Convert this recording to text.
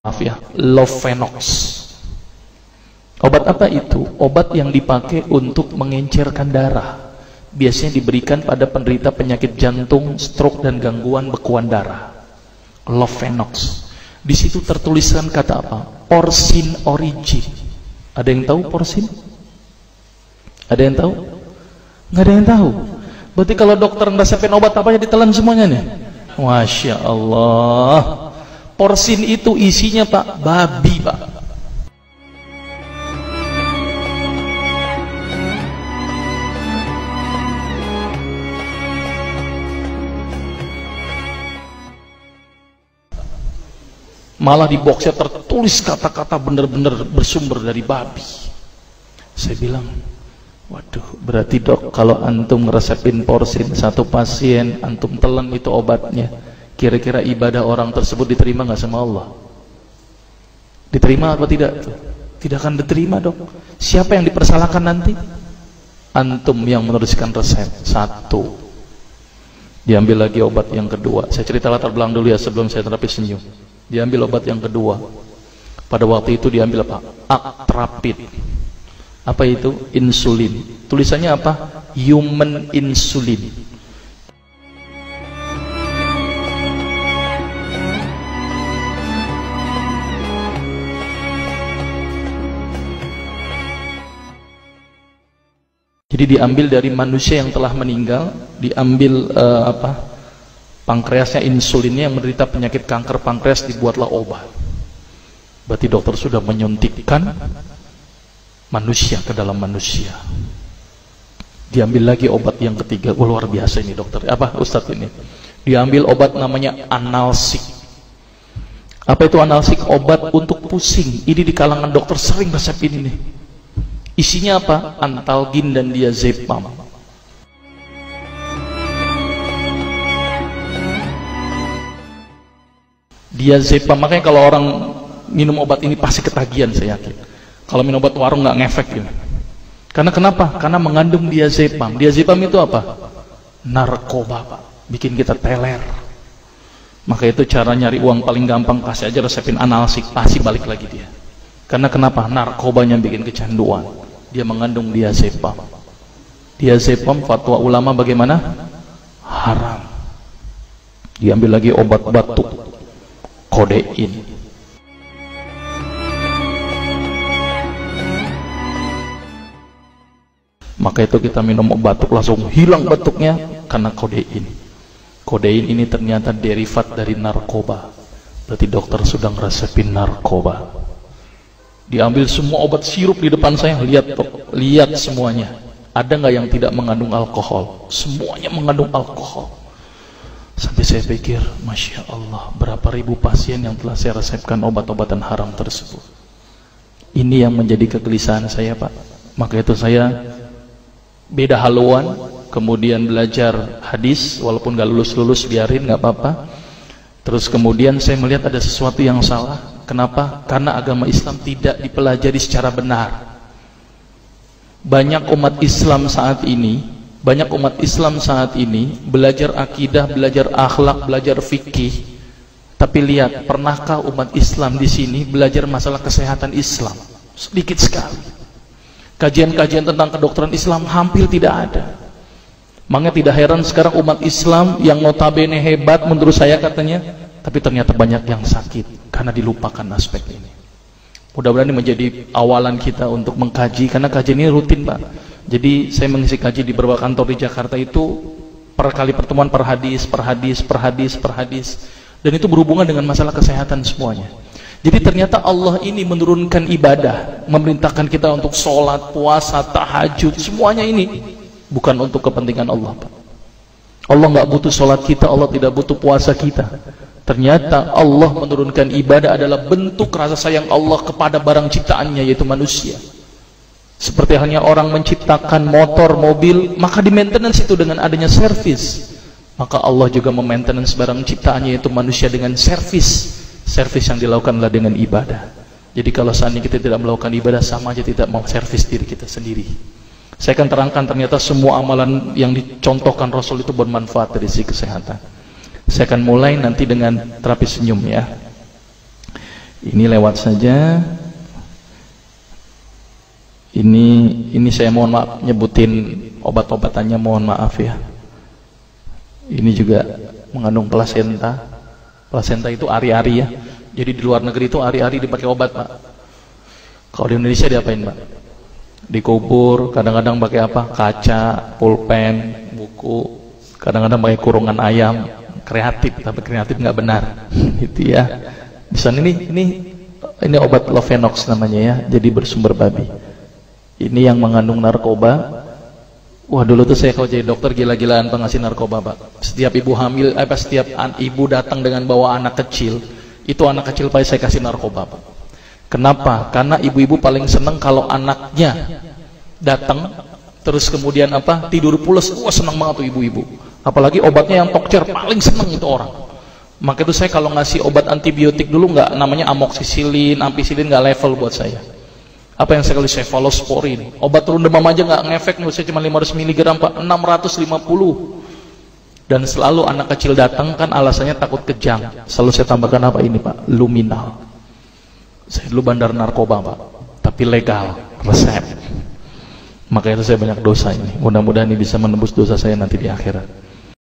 maaf ya, Lovenox. Obat apa itu? Obat yang dipakai untuk mengencerkan darah. Biasanya diberikan pada penderita penyakit jantung, stroke, dan gangguan bekuan darah. Lovenox. Di situ tertuliskan kata apa? Porsin origin. Ada yang tahu porsin? Ada yang tahu? Nggak ada yang tahu. Berarti kalau dokter ngeresepin obat apa aja ditelan semuanya nih. Masya Allah. Porsin itu isinya Pak, babi Pak. Malah di boxnya tertulis kata-kata benar-benar bersumber dari babi. Saya bilang, waduh, berarti dok kalau antum ngeresepin porsin satu pasien, antum telan itu obatnya, kira-kira ibadah orang tersebut diterima nggak sama Allah? Diterima apa tidak? Tidak akan diterima dok. Siapa yang dipersalahkan nanti? Antum yang menuliskan resep. Satu. Diambil lagi obat yang kedua. Saya cerita latar belakang dulu ya sebelum saya terapi senyum. Diambil obat yang kedua. Pada waktu itu diambil apa? Atrapid. Apa itu? Insulin. Tulisannya apa? Human insulin. Jadi diambil dari manusia yang telah meninggal, diambil pankreasnya, insulinnya, yang menderita penyakit kanker pankreas, dibuatlah obat. Berarti dokter sudah menyuntikkan manusia ke dalam manusia. Diambil lagi obat yang ketiga. Wah, luar biasa ini dokter. Apa Ustadz ini? Diambil obat namanya analsik. Apa itu analsik? Obat untuk pusing. Ini di kalangan dokter sering resep ini nih. Isinya apa? Antalgin dan diazepam. Diazepam, makanya kalau orang minum obat ini pasti ketagihan, saya yakin. Kalau minum obat warung nggak ngefek gitu. Karena kenapa? Karena mengandung diazepam. Diazepam itu apa? Narkoba Pak, bikin kita teler. Maka itu cara nyari uang paling gampang, kasih aja resepin analsik, pasti balik lagi dia. Karena kenapa? Narkobanya bikin kecanduan. Dia mengandung diazepam. Diazepam fatwa ulama bagaimana? Haram. Diambil lagi obat batuk, kodein. Maka itu kita minum obat batuk langsung hilang batuknya karena kodein. Kodein ini ternyata derivat dari narkoba. Berarti dokter sudah ngeresepin narkoba. Diambil semua obat sirup di depan saya, lihat semuanya. Ada nggak yang tidak mengandung alkohol? Semuanya mengandung alkohol. Sampai saya pikir, Masya Allah, berapa ribu pasien yang telah saya resepkan obat-obatan haram tersebut. Ini yang menjadi kegelisahan saya Pak. Maka itu saya beda haluan, kemudian belajar hadis, walaupun gak lulus-lulus biarin, gak apa-apa. Terus kemudian saya melihat ada sesuatu yang salah. Kenapa? Karena agama Islam tidak dipelajari secara benar. Banyak umat Islam saat ini belajar akidah, belajar akhlak, belajar fikih. Tapi lihat, pernahkah umat Islam di sini belajar masalah kesehatan Islam? Sedikit sekali. Kajian-kajian tentang kedokteran Islam hampir tidak ada. Makanya tidak heran sekarang umat Islam yang notabene hebat menurut saya katanya, tapi ternyata banyak yang sakit karena dilupakan aspek ini. Mudah-mudahan ini menjadi awalan kita untuk mengkaji, karena kajian ini rutin Pak. Jadi saya mengisi kaji di beberapa kantor di Jakarta itu per kali pertemuan, per hadis. Dan itu berhubungan dengan masalah kesehatan semuanya. Jadi ternyata Allah ini menurunkan ibadah, memerintahkan kita untuk sholat, puasa, tahajud, semuanya ini bukan untuk kepentingan Allah Pak. Allah nggak butuh sholat kita, Allah tidak butuh puasa kita. Ternyata Allah menurunkan ibadah adalah bentuk rasa sayang Allah kepada barang ciptaannya, yaitu manusia. Seperti halnya orang menciptakan motor, mobil, maka di maintenance itu dengan adanya servis. Maka Allah juga memaintenance barang ciptaannya, yaitu manusia, dengan servis. Servis yang dilakukan adalah dengan ibadah. Jadi kalau seandainya kita tidak melakukan ibadah, sama aja tidak mau servis diri kita sendiri. Saya akan terangkan ternyata semua amalan yang dicontohkan Rasul itu bermanfaat dari sisi kesehatan. Saya akan mulai nanti dengan terapi senyum ya. Ini lewat saja. Ini saya mohon maaf nyebutin obat-obatannya, mohon maaf ya. Ini juga mengandung plasenta. Plasenta itu ari-ari ya. Jadi di luar negeri itu ari-ari dipakai obat, Pak. Kalau di Indonesia diapain, Pak? Dikubur, kadang-kadang pakai apa? Kaca, pulpen, buku, kadang-kadang pakai kurungan ayam. Kreatif, tapi kreatif nggak benar. Gitu ya. Di sana ini obat Lovenox namanya ya. Jadi bersumber babi. Ini yang mengandung narkoba. Wah, dulu tuh saya kalau jadi dokter gila-gilaan pengasih narkoba, Pak. Setiap ibu hamil, setiap ibu datang dengan bawa anak kecil, itu anak kecil Pak saya kasih narkoba, Pak. Kenapa? Karena ibu-ibu paling seneng kalau anaknya datang terus kemudian tidur pules. Wah, seneng banget tuh ibu-ibu. Apalagi obatnya yang tokcer, paling seneng itu orang. Maka itu saya kalau ngasih obat antibiotik dulu nggak, namanya amoksisilin, ampicillin, nggak level buat saya. Apa yang saya kali cefalosporin, obat turun demam aja nggak ngefek, menurut saya cuma 500 mg, Pak, 650. Dan selalu anak kecil datang kan alasannya takut kejang, selalu saya tambahkan apa ini, Pak? Luminal. Saya dulu bandar narkoba, Pak, tapi legal, resep. Maka itu saya banyak dosa ini. Mudah-mudahan ini bisa menembus dosa saya nanti di akhirat.